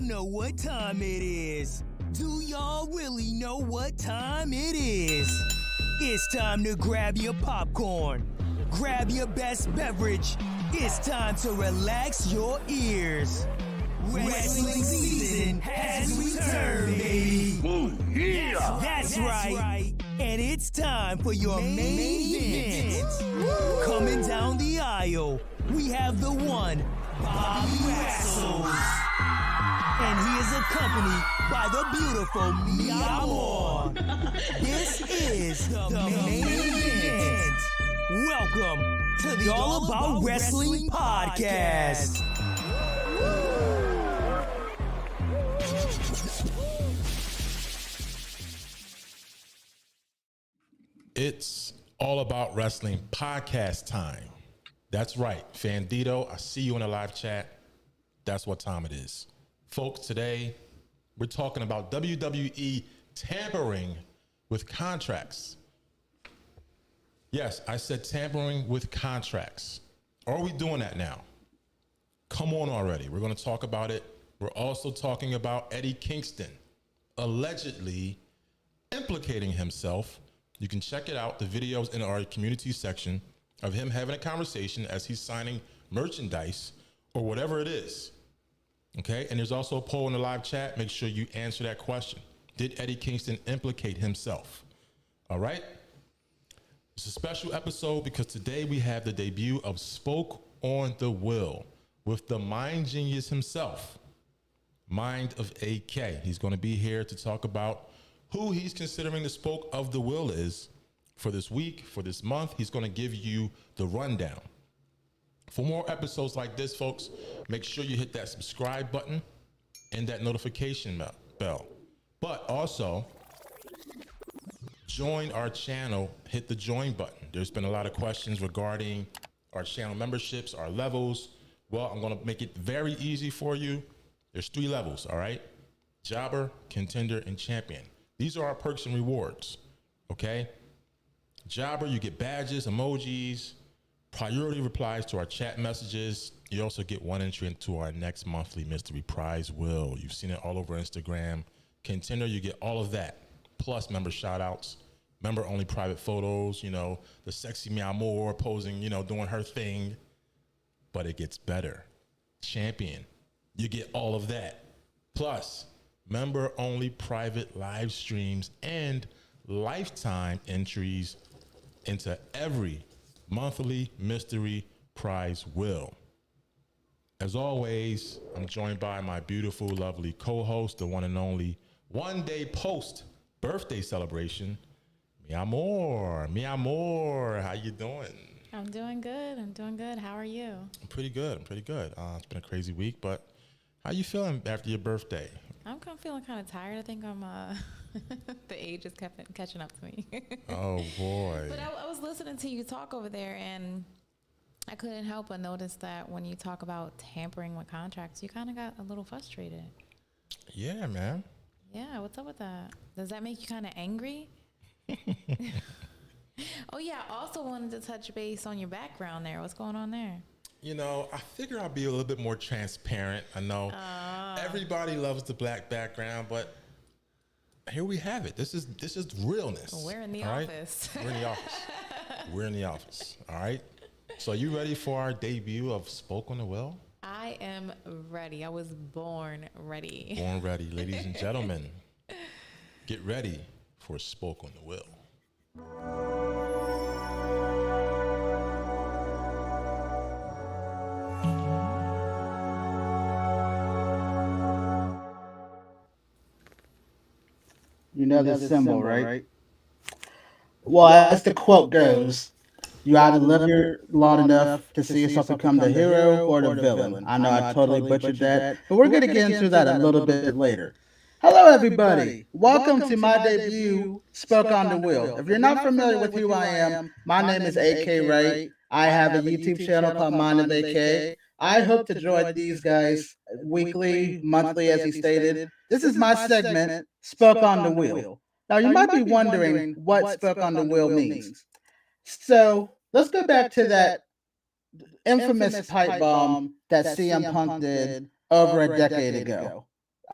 know what time it is? Do y'all really know what time it is? It's time to grab your popcorn, grab your best beverage. It's time to relax your ears. Wrestling season has returned, baby. Yeah. That's right. And it's time for your main event. Coming down the aisle, we have the one, Bobby Wrestles. And he is accompanied by the beautiful Mia Moore. This is the main event. Welcome to the All About Wrestling Podcast. It's All About Wrestling Podcast time. That's right, Fandito. I see you in the live chat. That's what time it is. Folks, today we're talking about WWE tampering with contracts. Yes, I said tampering with contracts. Are we doing that now? Come on already. We're going to talk about it. We're also talking about Eddie Kingston allegedly implicating himself. You can check it out, the videos in our community section of him having a conversation as he's signing merchandise or whatever it is. Okay, and there's also a poll in the live chat. Make sure you answer that question. Did Eddie Kingston implicate himself? All right. It's a special episode because today we have the debut of Spoke on the Will with the mind genius himself, Mind of AK. He's going to be here to talk about who he's considering the Spoke of the Will is for this week, for this month. He's going to give you the rundown. For more episodes like this, folks, make sure you hit that subscribe button and that notification bell. But also, join our channel, hit the join button. There's been a lot of questions regarding our channel memberships, our levels. Well, I'm going to make it very easy for you. There's 3 levels, all right? Jobber, Contender, and Champion. These are our perks and rewards, okay? Jobber, you get badges, emojis, priority replies to our chat messages. You also get 1 entry into our next monthly mystery prize wheel. You've seen it all over Instagram. Contender, you get all of that, plus member shout-outs, member-only private photos, you know, the sexy Mia Moore posing, you know, doing her thing. But it gets better. Champion, you get all of that, plus member-only private live streams and lifetime entries into every monthly mystery prize wheel. As always, I'm joined by my beautiful, lovely co-host, the one and only one day post birthday celebration, Mia Moore. Mia Moore, how you doing? I'm doing good. How are you? I'm pretty good. It's been a crazy week, but how you feeling after your birthday? I'm feeling kind of tired. I think I'm the age is catching up to me. Oh boy. But I was listening to you talk over there, and I couldn't help but notice that when you talk about tampering with contracts, you kind of got a little frustrated. Yeah, man. Yeah, what's up with that? Does that make you kind of angry? Oh yeah, I also wanted to touch base on your background there. What's going on there? You know, I figure I'll be a little bit more transparent. I know everybody loves the black background, but here we have it. This is realness. We're in the right? office. We're in the office. We're in the office. All right. So, are you ready for our debut of Spoke on the Will? I am ready. I was born ready. Born ready, ladies and gentlemen. Get ready for Spoke on the Will. You know the symbol, right? Well, as the quote goes, you either live here long enough to see yourself become the hero or the villain. I know I totally butchered that, but we're going to get into that a little bit later. Hello, everybody. Welcome to my debut, Spoke on the Wheel. If you're not familiar with who I am, my name is AK Wright. I have a YouTube channel called Mind of AK. I hope to join these guys weekly, monthly, as he stated. This is my segment, Spoke on the Wheel. Now, you might be wondering what Spoke on the Wheel means. So, let's go back to that infamous pipe bomb that CM Punk did over a decade ago.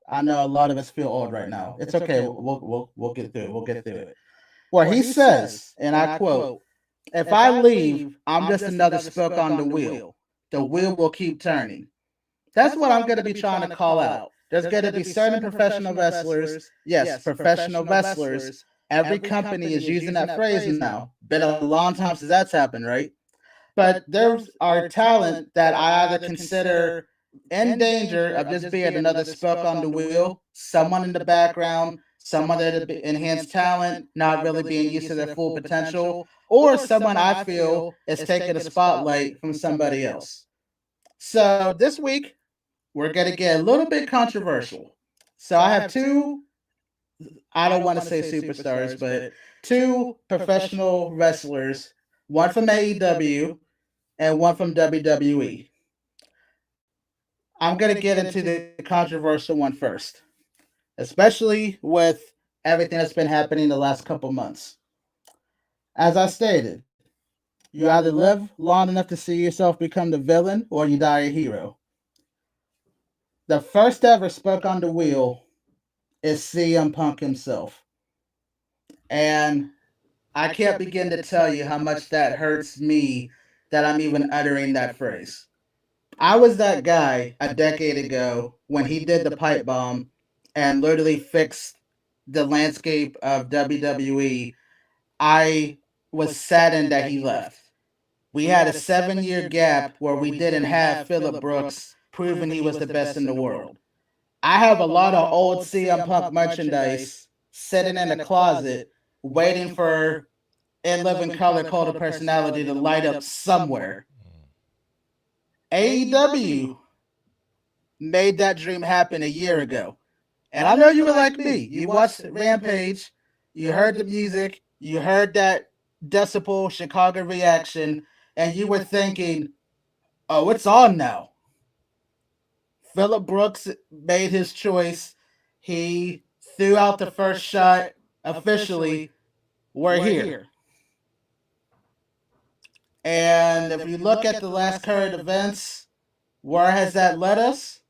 I know a lot of us feel old right now. It's okay. We'll get through it. We'll get through it. Where he says, and I quote, "If I leave, I'm just another spoke on the wheel. The wheel will keep turning." That's what I'm going to be trying to call out. There's going to be certain professional wrestlers. Yes, professional wrestlers. Every company is using that phrase now. Been a long time since that's happened, right? But there's our talent that I either consider in danger of just being another spoke on the wheel, someone in the background, someone that enhanced talent, not really being used to their full potential, or someone I feel is taking a spotlight from somebody else. So this week, we're going to get a little bit controversial. So I have two, I don't want to say superstars, but two professional wrestlers, one from AEW and one from WWE. I'm going to get into the controversial one first, especially with everything that's been happening the last couple months. As I stated, you either live long enough to see yourself become the villain or you die a hero. The first ever spoke on the wheel is CM Punk himself. And I can't begin to tell you how much that hurts me that I'm even uttering that phrase. I was that guy a decade ago when he did the pipe bomb and literally fixed the landscape of WWE. I was saddened that he left. We had a 7-year gap where we didn't have Phillip Brooks proving he was the best in the world. I have a lot of old CM Punk merchandise sitting in a closet waiting for In Living Color Cult of Personality to light up somewhere. AEW made that dream happen a year ago. And I know you were like me. You watched Rampage, you heard the music, you heard that decibel Chicago reaction, and you were thinking, oh, it's on now. Phillip Brooks made his choice. He threw out the first shot officially. We're here. And if you look at the last current events, where has that led us?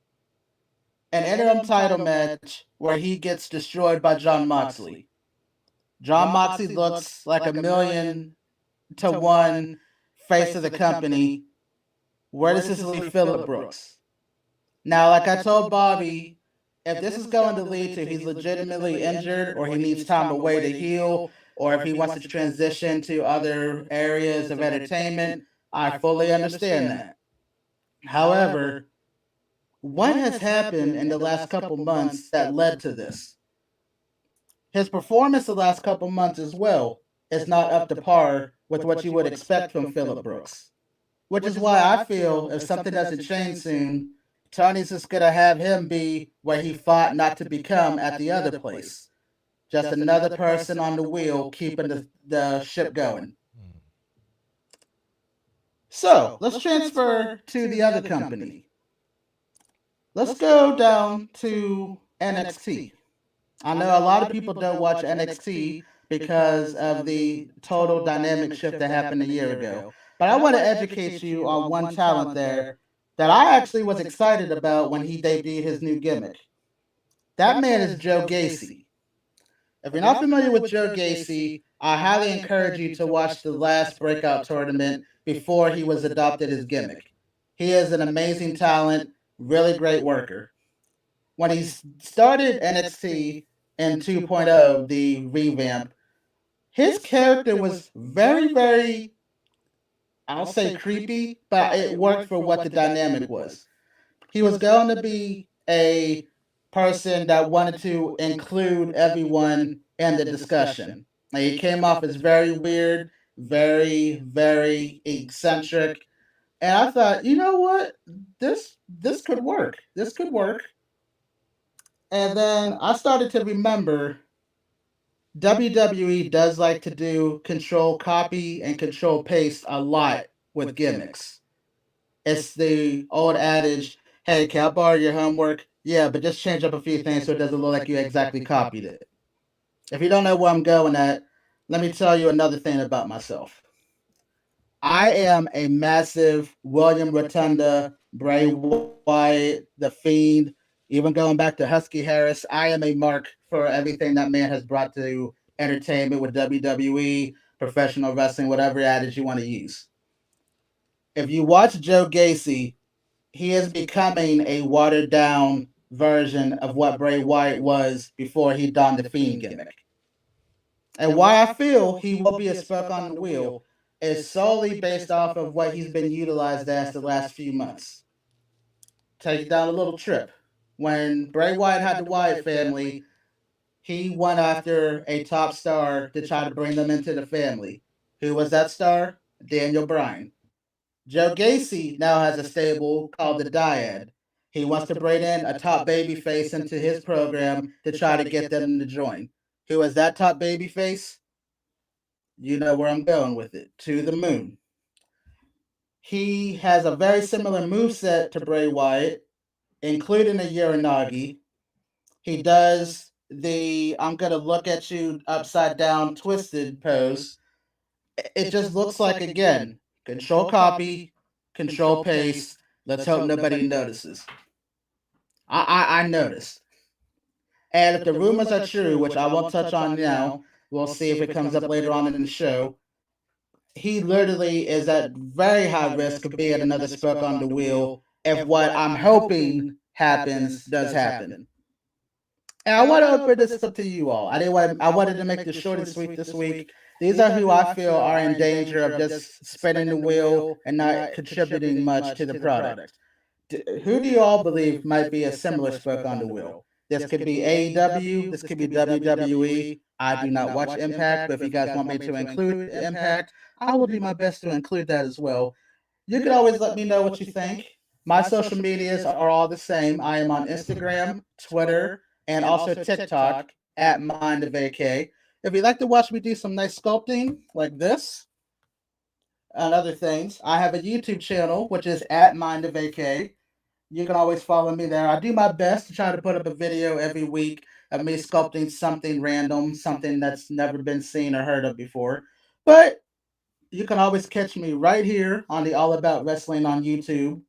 An interim title match where he gets destroyed by Jon Moxley. Jon Moxley looks like 1,000,000 to 1 face of the company. Where does this leave Phillip Brooks? Now, like I told Bobby, if this is going to lead to he's legitimately injured or he needs time away to heal, or if he wants to transition to other areas of entertainment, I fully understand that. However, what has happened in the last couple months that led to this? His performance the last couple months as well is not up to par with what you would expect from Phillip Brooks. Which is why I feel if something doesn't change soon, Tony's just going to have him be where he fought not to become at the other place. Just another person on the wheel keeping the ship going. So, let's transfer to the other company. Let's go down to NXT. I know a lot of people don't watch NXT because of the total dynamic shift that happened a year ago. But I want to educate you on one talent there that I actually was excited about when he debuted his new gimmick. That man is Joe Gacy. If you're not familiar with Joe Gacy, I highly encourage you to watch the last breakout tournament before he was adopted as gimmick. He is an amazing talent, really great worker. When he started NXT in 2.0, the revamp, his character was very, very, I'll say creepy, but it worked for what the dynamic was. He was going to be a person that wanted to include everyone in the discussion. He came off as very weird, very, very eccentric. And I thought, you know what? This could work. This could work. And then I started to remember WWE does like to do control copy and control paste a lot with gimmicks. It's the old adage, hey, can I borrow your homework? Yeah, but just change up a few things so it doesn't look like you exactly copied it. If you don't know where I'm going at, let me tell you another thing about myself. I am a massive William Rotunda, Bray Wyatt, The Fiend, Even going back to Husky Harris, I am a mark for everything that man has brought to entertainment with WWE, professional wrestling, whatever adage you want to use. If you watch Joe Gacy, he is becoming a watered down version of what Bray Wyatt was before he donned the Fiend gimmick. And why I feel he will be a spoke on the wheel is solely based off of what he's been utilized as the last few months. Take you down a little trip. When Bray Wyatt had the Wyatt family, he went after a top star to try to bring them into the family. Who was that star? Daniel Bryan. Joe Gacy now has a stable called the Dyad. He wants to bring in a top babyface into his program to try to get them to join. Who is that top babyface? You know where I'm going with it. To the moon. He has a very similar moveset to Bray Wyatt, including a Uranagi. He does the I'm going to look at you upside down twisted pose. It just looks like, again, control copy, control paste. Let's hope nobody notices. I noticed. And if the rumors are true, which I won't touch on now, we'll see if it comes up later on in the show. He literally is at very high risk of being another spoke on the wheel if what I'm hoping happens does happen. And I want to open this up to you all. I wanted to make this short and sweet this week. These are who I feel are in danger of just spinning the wheel and not contributing much to the product. Who do you all believe might be a similar spoke on the wheel? This could be AEW. This could be WWE. I do not watch Impact, but if you guys want me to include Impact, I will do my best to include that as well. You can always let me know what you think. My social medias are all the same. I am on Instagram, Twitter, and also TikTok at Mind of AK. If you'd like to watch me do some nice sculpting like this and other things, I have a YouTube channel, which is at Mind of AK. You can always follow me there. I do my best to try to put up a video every week of me sculpting something random, something that's never been seen or heard of before. But you can always catch me right here on the All About Wrestling on YouTube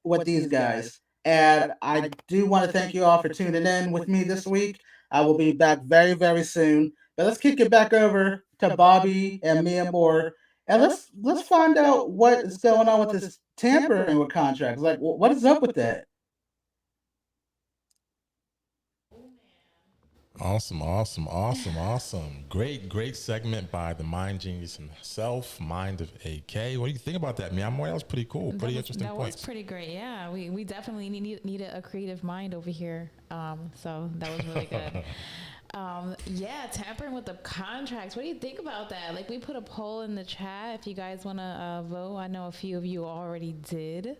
with these guys. And I do want to thank you all for tuning in with me this week. I will be back very, very soon. But let's kick it back over to Bobby and Mia Moore, and let's find out what is going on with this tampering with contracts. Like, what is up with that? Awesome. Great segment by the Mind Genius himself, Mind of AK. What do you think about that, man? That was pretty cool. Pretty interesting points. That was pretty great. Yeah, we definitely needed a creative mind over here. So that was really good. Yeah, tampering with the contracts. What do you think about that? Like, we put a poll in the chat if you guys want to vote. I know a few of you already did.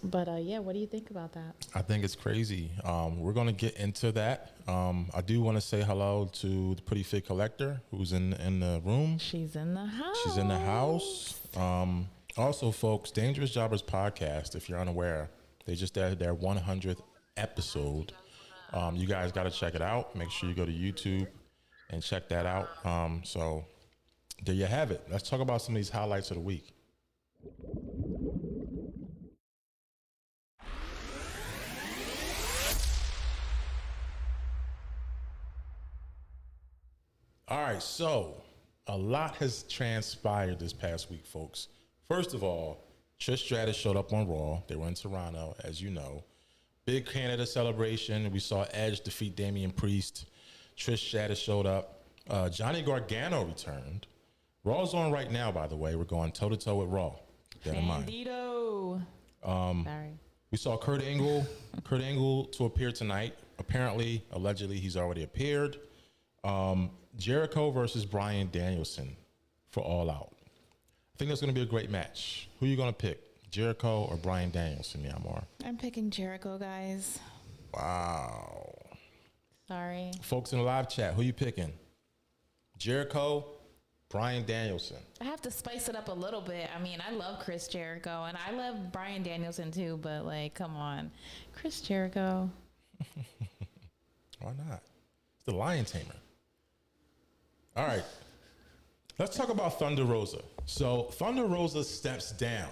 But yeah, what do you think about that? I think it's crazy. We're going to get into that. I do want to say hello to the Pretty Fit Collector who's in the room. She's in the house. Also, folks, Dangerous Jobbers Podcast, if you're unaware, they just added their 100th episode. You guys got to check it out. Make sure you go to YouTube and check that out. So there you have it. Let's talk about some of these highlights of the week. All right, so a lot has transpired this past week, folks. First of all, Trish Stratus showed up on Raw. They were in Toronto, as you know. Big Canada celebration. We saw Edge defeat Damian Priest. Trish Stratus showed up. Johnny Gargano returned. Raw's on right now, by the way. We're going toe-to-toe with Raw. Get in mind. Sorry. We saw Kurt Angle to appear tonight. Apparently, allegedly, he's already appeared. Jericho versus Bryan Danielson for All Out. I think that's going to be a great match. Who are you going to pick? Jericho or Bryan Danielson, Yamar? I'm picking Jericho, guys. Wow. Sorry. Folks in the live chat, who you picking? Jericho, Bryan Danielson. I have to spice it up a little bit. I mean, I love Chris Jericho, and I love Bryan Danielson too, but, like, come on. Chris Jericho. Why not? It's the Lion Tamer. All right. Let's talk about Thunder Rosa. So Thunder Rosa steps down.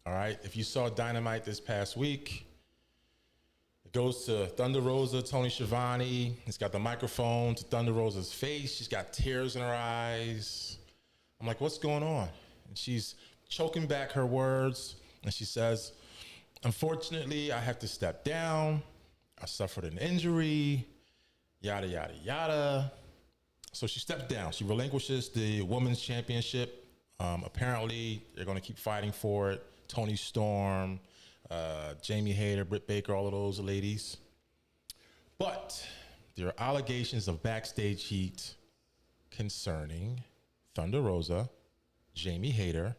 All right. If you saw Dynamite this past week, it goes to Thunder Rosa, Tony Schiavone. He's got the microphone to Thunder Rosa's face. She's got tears in her eyes. I'm like, what's going on? And she's choking back her words. And she says, unfortunately, I have to step down. I suffered an injury, yada, yada, yada. So she steps down. She relinquishes the women's championship. Apparently, they're going to keep fighting for it. Toni Storm, Jamie Hayter, Britt Baker, all of those ladies. But there are allegations of backstage heat concerning Thunder Rosa, Jamie Hayter,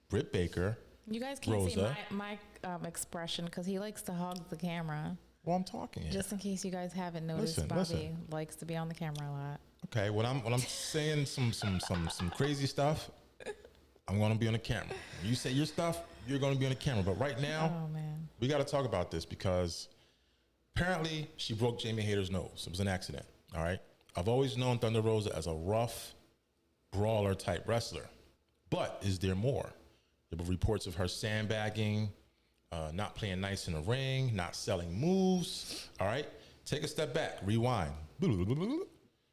Britt Baker, You guys can't Rosa. see my expression because he likes to hog the camera. Well, I'm talking here. Just in case you guys haven't noticed, Bobby likes to be on the camera a lot. Okay, when I'm saying some crazy stuff, I'm gonna be on the camera. When you say your stuff, you're gonna be on the camera. But right now, Oh man. we got to talk about this because apparently she broke Jamie Hayter's nose. It was an accident. All right. I've always known Thunder Rosa as a rough brawler type wrestler, but is there more? There were reports of her sandbagging, not playing nice in the ring, not selling moves. All right. Take a step back. Rewind.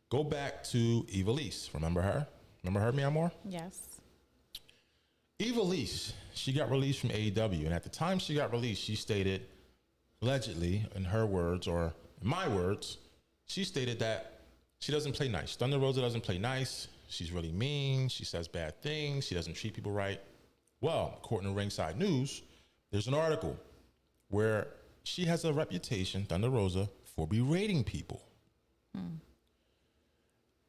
Go back to Ivelisse. Remember her? Remember her, Mia Moore? Yes. Ivelisse, she got released from AEW. And at the time she got released, she stated, allegedly, in her words, or in my words, she stated that she doesn't play nice. Thunder Rosa doesn't play nice. She's really mean. She says bad things. She doesn't treat people right. Well, according to Ringside News, there's an article where she has a reputation, Thunder Rosa, for berating people.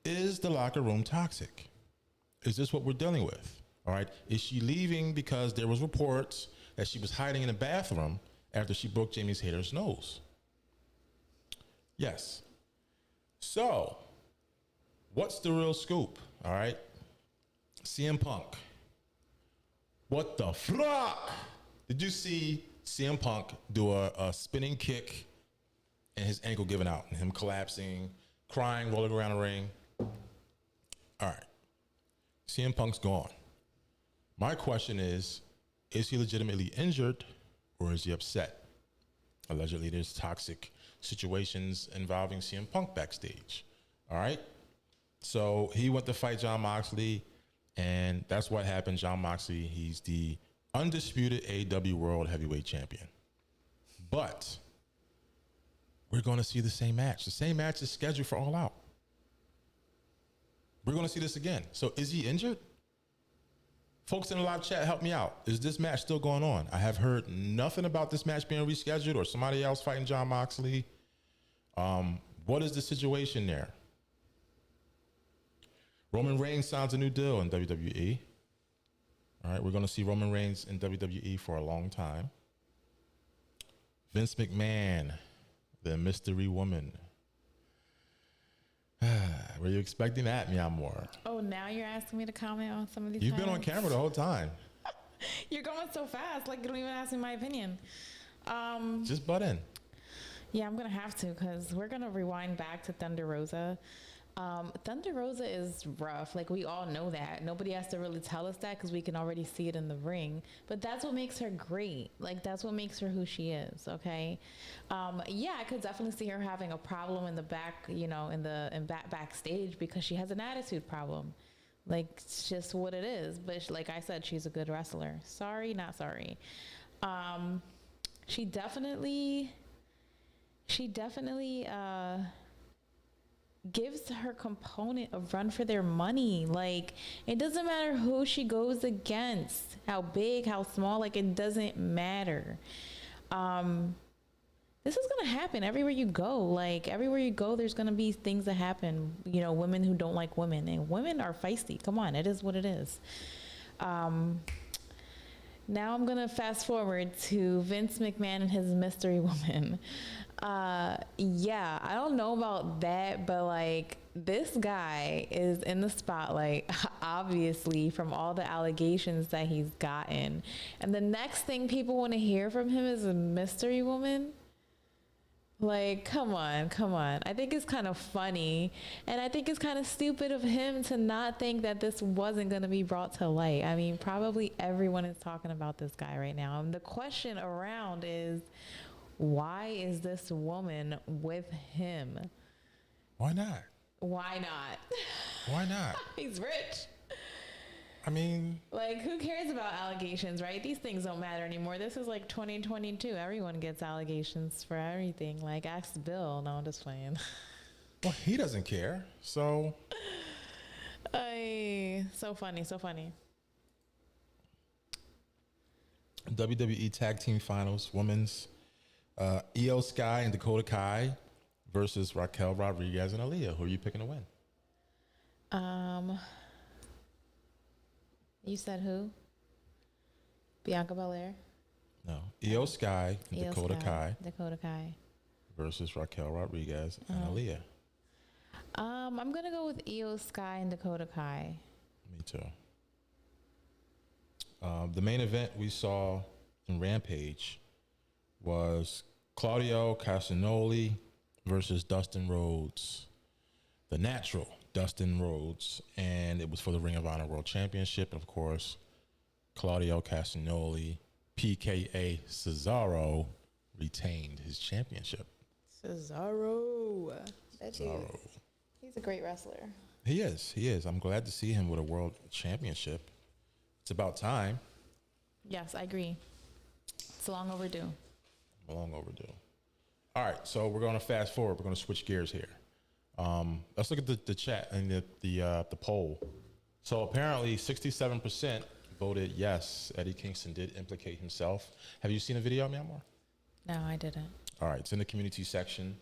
Is the locker room toxic? Is this what we're dealing with? All right. Is she leaving because there was reports that she was hiding in a bathroom after she broke Jamie Hayter's nose? Yes. So, what's the real scoop? All right. CM Punk. What the fuck? Did you see CM Punk do a spinning kick and his ankle giving out and him collapsing, crying, rolling around the ring? All right. CM Punk's gone. My question is he legitimately injured or is he upset? Allegedly, there's toxic situations involving CM Punk backstage. All right. So he went to fight Jon Moxley, and that's what happened. Jon Moxley, he's the undisputed AEW World Heavyweight Champion. But we're going to see the same match. The same match is scheduled for All Out. We're going to see this again. So is he injured? Folks in the live chat, help me out. Is this match still going on? I have heard nothing about this match being rescheduled or somebody else fighting Jon Moxley. What is the situation there? Roman Reigns signs a new deal in WWE. All right, we're going to see Roman Reigns in WWE for a long time. Vince McMahon, the mystery woman. Were you expecting that, Mia Moore? Oh, now you're asking me to comment on some of these. You've been on camera the whole time. You're going so fast, like you don't even ask me my opinion. Just butt in. Yeah, I'm gonna have to because we're gonna rewind back to Thunder Rosa. Thunder Rosa is rough. Like, we all know that. Nobody has to really tell us that because we can already see it in the ring. But that's what makes her great. Like, that's what makes her who she is, okay? Yeah, I could definitely see her having a problem in the back, you know, backstage because she has an attitude problem. Like, it's just what it is. But like I said, she's a good wrestler. Sorry, not sorry. She definitely gives her component a run for their money. Like, it doesn't matter who she goes against, how big, how small, like, it doesn't matter. This is gonna happen everywhere you go. Like, everywhere you go, there's gonna be things that happen, you know, women who don't like women, and women are feisty. Come on, it is what it is. Now I'm gonna fast forward to Vince McMahon and his mystery woman. Yeah, I don't know about that, but like, this guy is in the spotlight, obviously, from all the allegations that he's gotten. And the next thing people want to hear from him is a mystery woman. Like, come on. I think it's kind of funny, and I think it's kind of stupid of him to not think that this wasn't going to be brought to light. I mean, probably everyone is talking about this guy right now. And the question around is, why is this woman with him? Why not? Why not? Why not? He's rich. I mean, like, who cares about allegations, right? These things don't matter anymore. This is like 2022. Everyone gets allegations for everything. Like, ask Bill. No, I'm just playing. Well, he doesn't care. So. So funny. WWE Tag Team Finals, Women's. Io Sky and Dakota Kai versus Raquel Rodriguez and Aaliyah. Who are you picking to win? You said who? Bianca Belair? No. Io Sky and Dakota Kai versus Raquel Rodriguez and Aaliyah. I'm gonna go with Io Sky and Dakota Kai. Me too. The main event we saw in Rampage was Claudio Castagnoli versus Dustin Rhodes, the natural Dustin Rhodes, and it was for the Ring of Honor World Championship. And of course, Claudio Castagnoli, PKA Cesaro, retained his championship. Cesaro. He's a great wrestler. He is. I'm glad to see him with a world championship. It's about time. Yes, I agree. It's long overdue. Long overdue. All right, so we're going to fast forward. We're going to switch gears here. Let's look at the chat and the poll. So apparently 67% voted yes, Eddie Kingston did implicate himself. Have you seen the video, Myanmar? No, I didn't. All right, it's in the community section.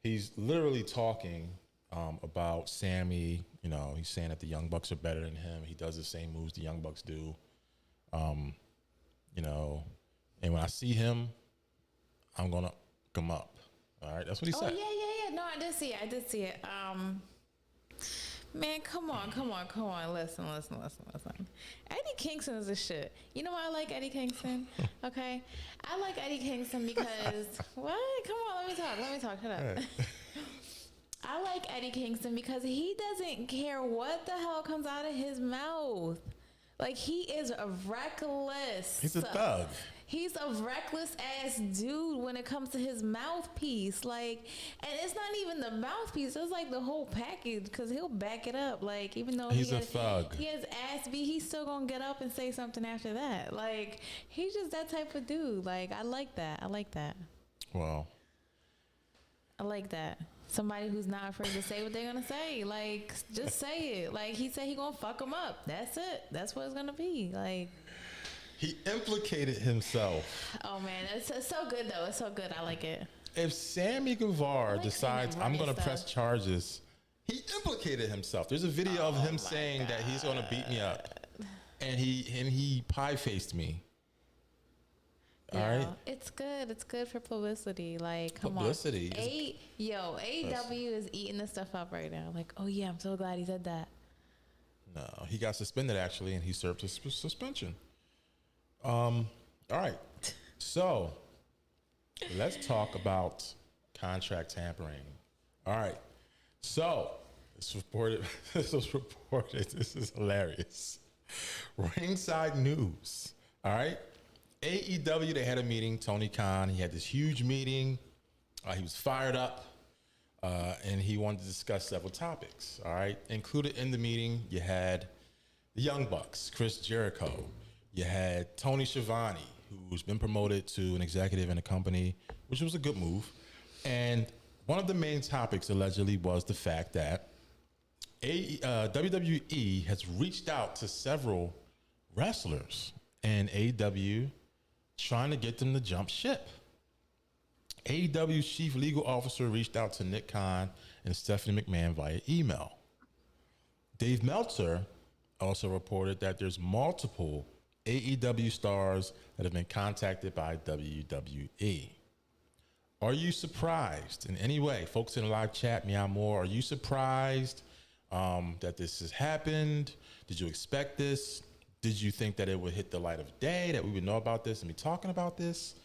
He's literally talking about Sammy. You know, he's saying that the Young Bucks are better than him. He does the same moves the Young Bucks do. You know, and when I see him, I'm going to come up. All right, that's what he said. Yeah. No, I did see it. Man, come on. Listen. Eddie Kingston is a shit. You know why I like Eddie Kingston? Okay. I like Eddie Kingston because, what? Come on, let me talk. Shut up. Right. I like Eddie Kingston because he doesn't care what the hell comes out of his mouth. Like, he is reckless. He's a thug. He's a reckless ass dude when it comes to his mouthpiece. Like, and it's not even the mouthpiece. It's like the whole package because he'll back it up. Like, even though he's a thug. He has ass beat, he's still going to get up and say something after that. Like, he's just that type of dude. Like, I like that. Wow. I like that. Somebody who's not afraid to say what they're going to say. Like, just say it. Like, he said he going to fuck him up. That's it. That's what it's going to be. Like, he implicated himself. Oh, man. It's so good, though. It's so good. I like it. If Sammy Guevara decides I'm going to press charges, he implicated himself. There's a video of him saying that he's going to beat me up. And he pie-faced me. All right. It's good. It's good for publicity. Like, come publicity. on. AEW is eating this stuff up right now. Like, oh yeah, I'm so glad he said that. No, he got suspended actually, and he served his suspension. All right. So let's talk about contract tampering. All right. So this was reported. This is hilarious. Ringside News. All right. AEW, they had a meeting. Tony Khan, he had this huge meeting. He was fired up, and he wanted to discuss several topics. All right, included in the meeting, you had the Young Bucks, Chris Jericho. You had Tony Schiavone, who's been promoted to an executive in the company, which was a good move. And one of the main topics allegedly was the fact that WWE has reached out to several wrestlers, and AEW trying to get them to jump ship. AEW's chief legal officer reached out to Nick Khan and Stephanie McMahon via email. Dave Meltzer also reported that there's multiple AEW stars that have been contacted by WWE. Are you surprised in any way? Folks in the live chat, Meow More, are you surprised that this has happened? Did you expect this? Did you think that it would hit the light of day, that we would know about this and be talking about this?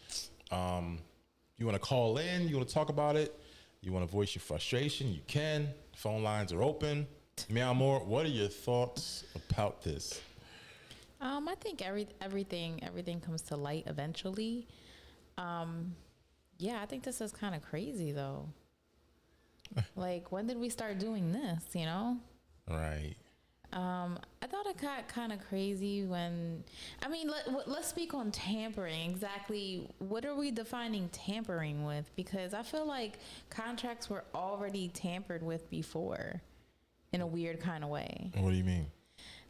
You want to call in? You want to talk about it? You want to voice your frustration? You can. Phone lines are open. Meow More, what are your thoughts about this? I think everything comes to light eventually. Yeah, I think this is kind of crazy though. Like, when did we start doing this? You know? Right. I thought it got kind of crazy when, I mean, let's speak on tampering. Exactly, what are we defining tampering with? Because I feel like contracts were already tampered with before, in a weird kind of way. What do you mean?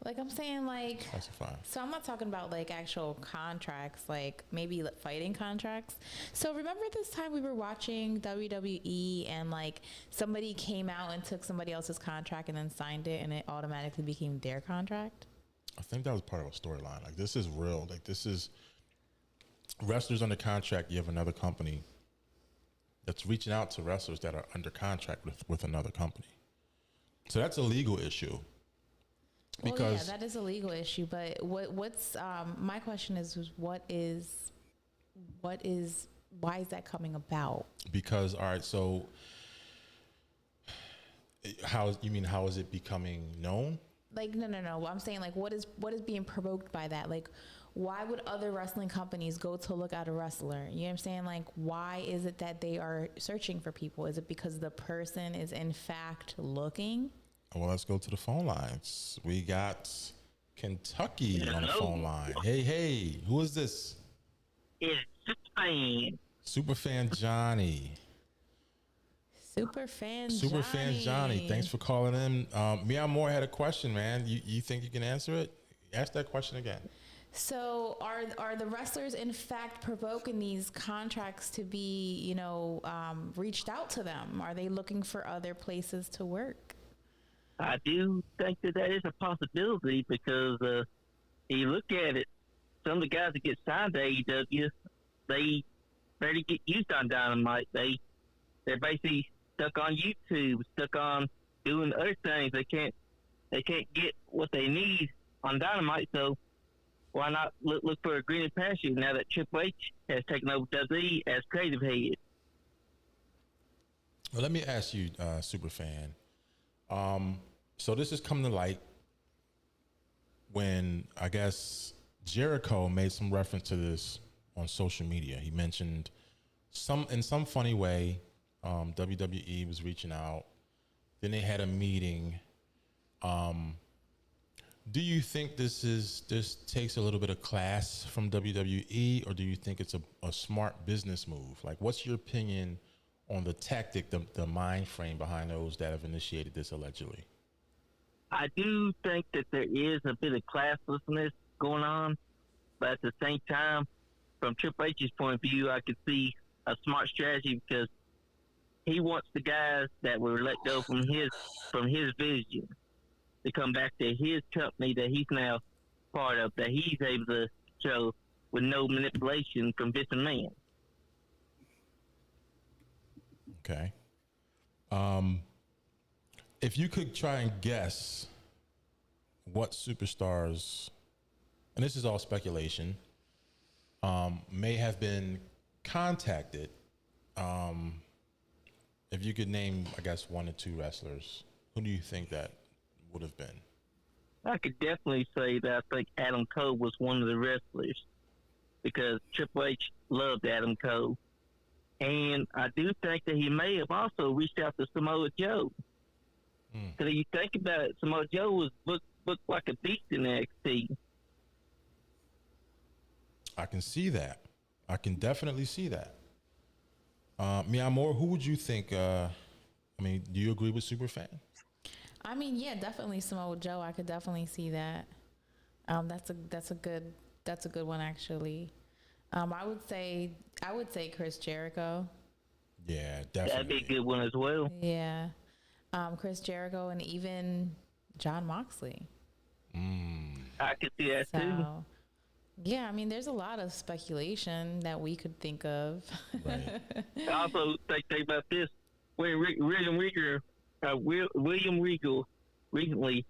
Like, I'm saying, like, That's fine. so I'm not talking about like actual contracts, like maybe like fighting contracts. So remember this time we were watching WWE and like somebody came out and took somebody else's contract and then signed it and it automatically became their contract? I think that was part of a storyline. Like, this is real. Like, this is wrestlers under contract. You have another company that's reaching out to wrestlers that are under contract with another company. So that's a legal issue. Because well, yeah, that is a legal issue. But what's my question is why is that coming about? Because, all right, so how is it becoming known? Like, no. I'm saying, like, what is being provoked by that? Like, why would other wrestling companies go to look at a wrestler? You know what I'm saying? Like, why is it that they are searching for people? Is it because the person is in fact looking? Well, let's go to the phone lines. We got Kentucky on the phone line. Hey, who is this? It's Superfan. Superfan Johnny. Superfan Johnny. Thanks for calling in. Meow Moore had a question, man. You think you can answer it? Ask that question again. So are the wrestlers in fact provoking these contracts to be, reached out to them? Are they looking for other places to work? I do think that is a possibility because you look at it, some of the guys that get signed to AEW, they barely get used on Dynamite. They're basically stuck on YouTube, stuck on doing other things. They can't get what they need on Dynamite. So why not look for a greener pasture now that Triple H has taken over WWE as creative head? Well, let me ask you, Superfan. So this is coming to light when I guess Jericho made some reference to this on social media. He mentioned in some funny way, WWE was reaching out. Then they had a meeting. Do you think this takes a little bit of class from WWE, or do you think it's a smart business move? Like, what's your opinion on the tactic, the mind frame behind those that have initiated this allegedly? I do think that there is a bit of classlessness going on, but at the same time, from Triple H's point of view, I could see a smart strategy because he wants the guys that were let go from his vision to come back to his company that he's now part of, that he's able to show with no manipulation from Vince McMahon. Okay. If you could try and guess what superstars, and this is all speculation, may have been contacted, if you could name, I guess, one or two wrestlers, who do you think that would have been? I could definitely say that I think Adam Cole was one of the wrestlers because Triple H loved Adam Cole. And I do think that he may have also reached out to Samoa Joe. Because if you think about it, Samoa Joe was booked like a beast in NXT. I can see that. I can definitely see that. Meow Moore, who would you think? Do you agree with Superfan? I mean, yeah, definitely Samoa Joe. I could definitely see that. That's a good one actually. I would say Chris Jericho. Yeah, definitely. That'd be a good one as well. Yeah. Chris Jericho and even John Moxley. I could see that too. Yeah, I mean, there's a lot of speculation that we could think of. Right. I also think about this. When William Regal recently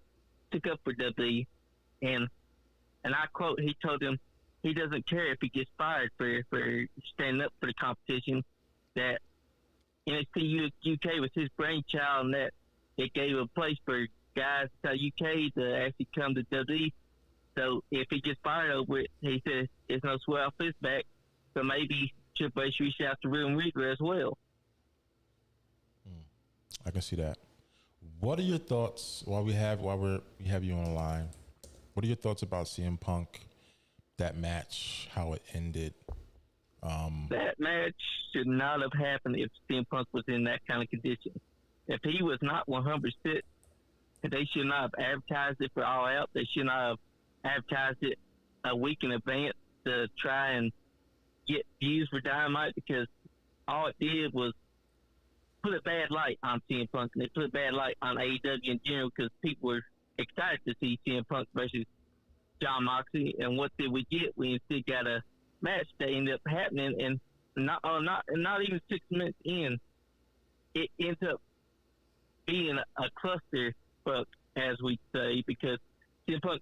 took up for WWE, and I quote, he told him he doesn't care if he gets fired for standing up for the competition. that NXT UK was his brainchild, and that it gave a place for guys to UK to actually come to WWE. So if he gets fired over it, he said it's no sweat off his back. So maybe Triple H reached out to Real Reader as well. I can see that. What are your thoughts while we have you on the line? What are your thoughts about CM Punk, that match, how it ended? That match should not have happened if CM Punk was in that kind of condition. If he was not 100%, they should not have advertised it for All Out. They should not have advertised it a week in advance to try and get views for Dynamite, because all it did was put a bad light on CM Punk, and they put a bad light on AEW in general, because people were excited to see CM Punk versus John Moxley. And what did we get? We instead got a match that ended up happening, and not even 6 minutes in, it ends up being a cluster fuck, as we say, because CM Punk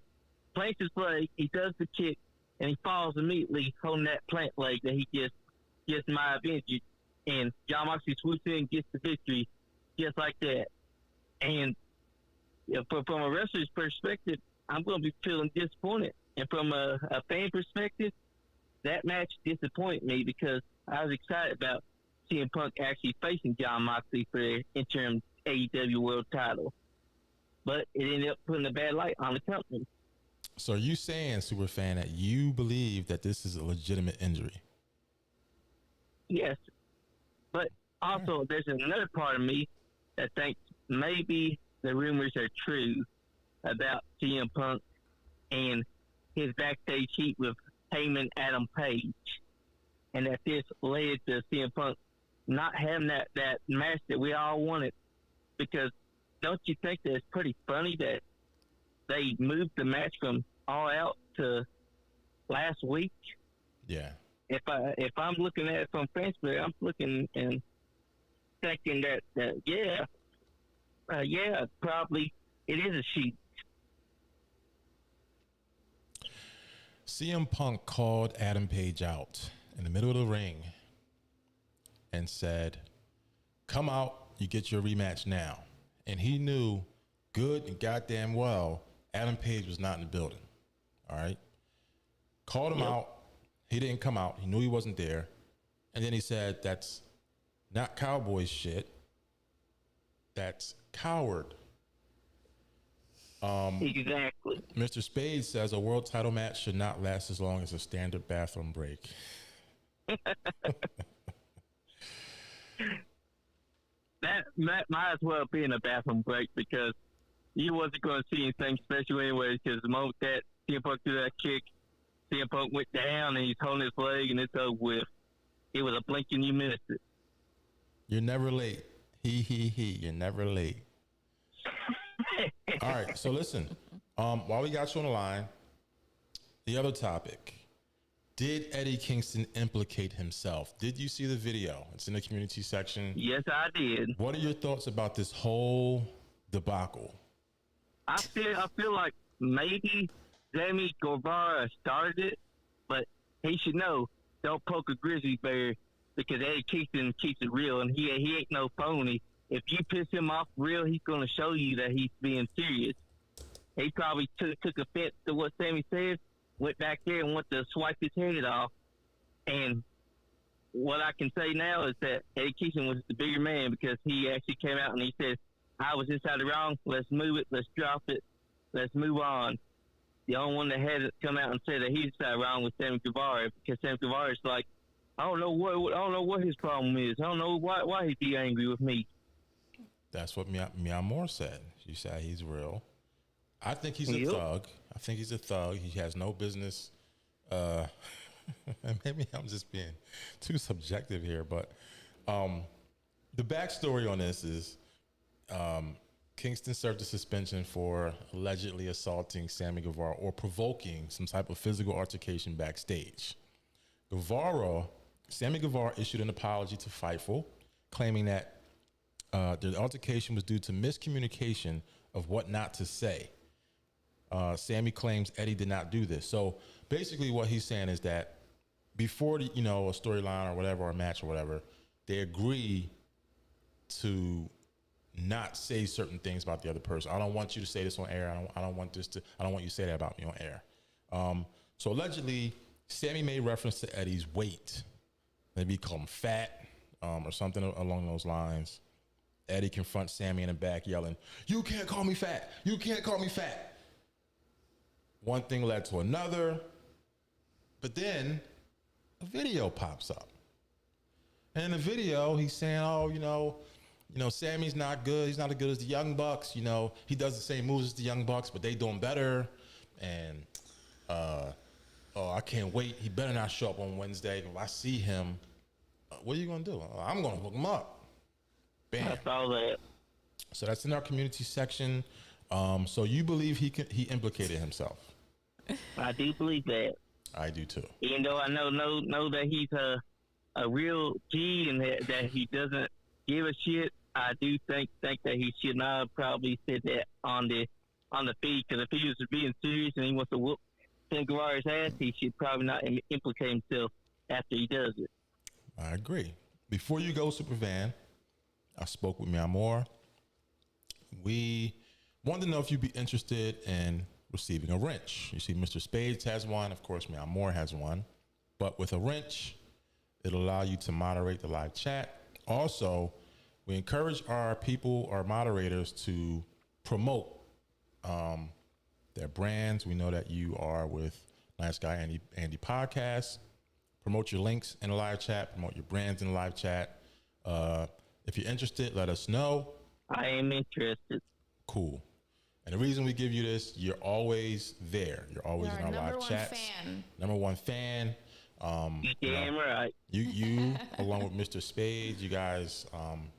plants his leg, he does the kick, and he falls immediately holding that plant leg that he just might have injured. And John Moxley swoops in and gets the victory just like that. And from a wrestler's perspective, I'm going to be feeling disappointed. And from a fan perspective, that match disappointed me, because I was excited about CM Punk actually facing John Moxley for the interim AEW World Title. But it ended up putting a bad light on the company. So are you saying, Superfan, that you believe that this is a legitimate injury? Yes. But also, there's another part of me that thinks maybe the rumors are true about CM Punk and his backstage heat with Heyman Adam Page, and that this led to CM Punk not having that match that we all wanted. Because don't you think that it's pretty funny that they moved the match from All Out to last week? Yeah. If I'm looking at it from Facebook, I'm looking and thinking that probably it is a sheet. CM Punk called Adam Page out in the middle of the ring and said, "Come out, you get your rematch now." And he knew good and goddamn well Adam Page was not in the building. All right? Called him out. He didn't come out. He knew he wasn't there. And then he said, "That's not cowboy shit. That's coward." Exactly. Mr. Spade says a world title match should not last as long as a standard bathroom break. That might as well be in a bathroom break, because you wasn't going to see anything special anyway, because the moment that CM Punk threw that kick, CM Punk went down and he's holding his leg and it's over with. It was a blink and you missed it. You're never late. He. You're never late. All right, so listen. While we got you on the line, the other topic. Did Eddie Kingston implicate himself? Did you see the video? It's in the community section. Yes, I did. What are your thoughts about this whole debacle? I feel like maybe Sammy Guevara started it, but he should know, don't poke a grizzly bear, because Eddie Kingston keeps it real, and he ain't no phony. If you piss him off real, he's going to show you that he's being serious. He probably took offense to what Sammy said, went back there and went to swipe his head off. And what I can say now is that Eddie Kingston was the bigger man, because he actually came out and he said, "I was inside wrong. Let's move it. Let's drop it. Let's move on." The only one that had come out and said that he's inside wrong was Sammy Guevara, because Sammy Guevara is like, I don't know what his problem is. I don't know why he'd be angry with me. That's what Mia Moore said. She said he's real. I think he's a thug. I think he's a thug. He has no business. Maybe I'm just being too subjective here, but the backstory on this is Kingston served a suspension for allegedly assaulting Sammy Guevara or provoking some type of physical altercation backstage. Sammy Guevara issued an apology to Fightful, claiming that the altercation was due to miscommunication of what not to say. Sammy claims Eddie did not do this. So basically what he's saying is that before a storyline or whatever, or a match or whatever, they agree to not say certain things about the other person. I don't want you to say this on air. I don't want you to say that about me on air. So allegedly, Sammy made reference to Eddie's weight. Maybe he called him fat or something along those lines. Eddie confronts Sammy in the back yelling, "You can't call me fat. You can't call me fat." One thing led to another. But then a video pops up. And in the video, he's saying, "Oh, you know, Sammy's not good. He's not as good as the Young Bucks. You know, he does the same moves as the Young Bucks, but they doing better. And I can't wait. He better not show up on Wednesday. If I see him, what are you gonna do? I'm gonna hook him up." Bam. I saw that. So that's in our community section. So you believe he implicated himself? I do believe that. I do too. Even though I know that he's a real G and that he doesn't give a shit, I do think that he should not have probably said that on the feed. Because if he was being serious and he wants to whoop Sam Guevara's ass, he should probably not implicate himself after he does it. I agree. Before you go, Supervan, I spoke with Mia Moore. We wanted to know if you'd be interested in receiving a wrench. You see, Mr. Spades has one. Of course, Mia Moore has one. But with a wrench, it'll allow you to moderate the live chat. Also, we encourage our people, our moderators, to promote their brands. We know that you are with Nice Guy Andy Podcast. Promote your links in the live chat. Promote your brands in the live chat. If you're interested, let us know. I am interested. Cool. And the reason we give you this, you're always there. You're always in our live chats. Number one fan. Damn right. You along with Mr. Spades, you guys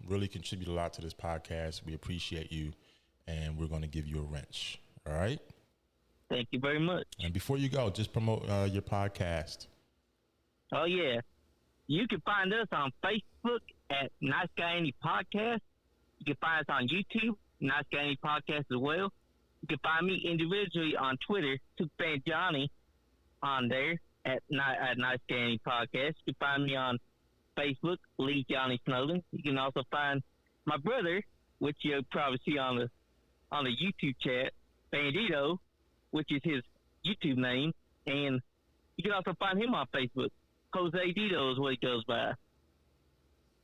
really contribute a lot to this podcast. We appreciate you, and we're going to give you a wrench. All right? Thank you very much. And before you go, just promote your podcast. Oh, yeah. You can find us on Facebook at Nice Guy Andy Podcast. You can find us on YouTube, Nice Guy Andy Podcast as well. You can find me individually on Twitter, Superfan Johnny, on there at Nice Guy Andy Podcast. You can find me on Facebook, Lee Johnny Snowden. You can also find my brother, which you'll probably see on the YouTube chat, Bandito, which is his YouTube name, and you can also find him on Facebook. Jose Dito is what he goes by.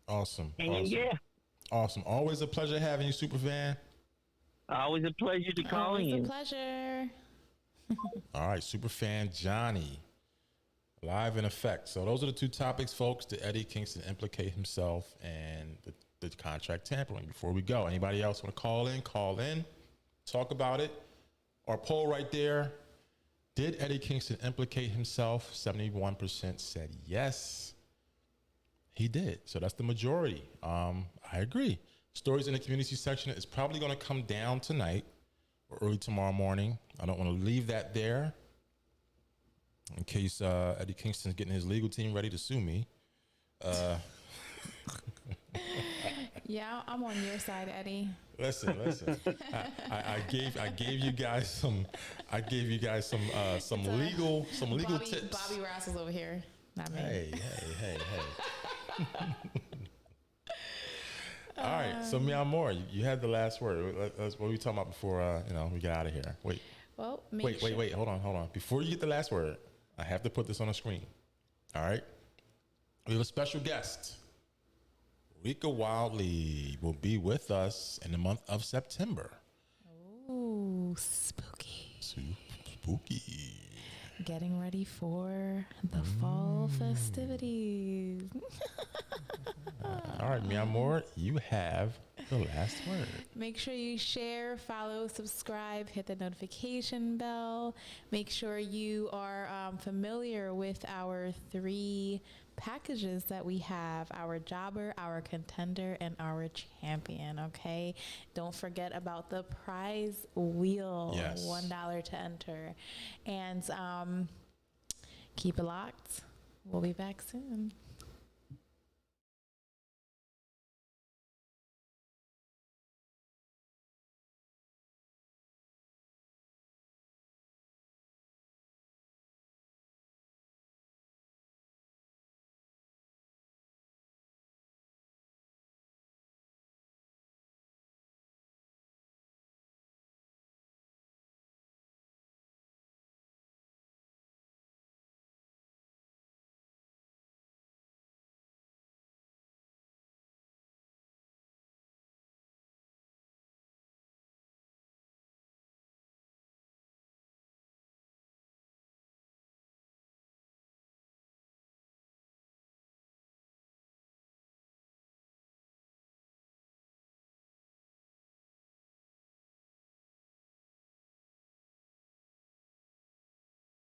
Awesome. And awesome. yeah. Awesome. Always a pleasure having you, Superfan. Always a pleasure to call in. Always a pleasure. All right, Superfan Johnny. Live in effect. So those are the two topics, folks. Did Eddie Kingston implicate himself and the contract tampering? Before we go, anybody else want to call in, talk about it. Our poll right there. Did Eddie Kingston implicate himself? 71% said yes. He did. So that's the majority. I agree. Stories in the community section is probably going to come down tonight or early tomorrow morning. I don't want to leave that there in case Eddie Kingston's getting his legal team ready to sue me. Yeah, I'm on your side, Eddie. Listen. I gave you guys some legal tips. Bobby Ross's over here, not me. Hey. All right, so Mia Moore, you had the last word. What were we talking about before we get out of here? Wait. Well, wait. Hold on. Before you get the last word, I have to put this on the screen. All right. We have a special guest. Rika Wildly will be with us in the month of September. Ooh, spooky. Spooky. Getting ready for the fall festivities. All right, Mia Moore, you have the last word. Make sure you share, follow, subscribe, hit the notification bell. Make sure you are familiar with our 3 packages that we have: our jobber, our contender, and our champion. Okay, don't forget about the prize wheel. Yes. $1 to enter, and keep it locked. We'll be back soon.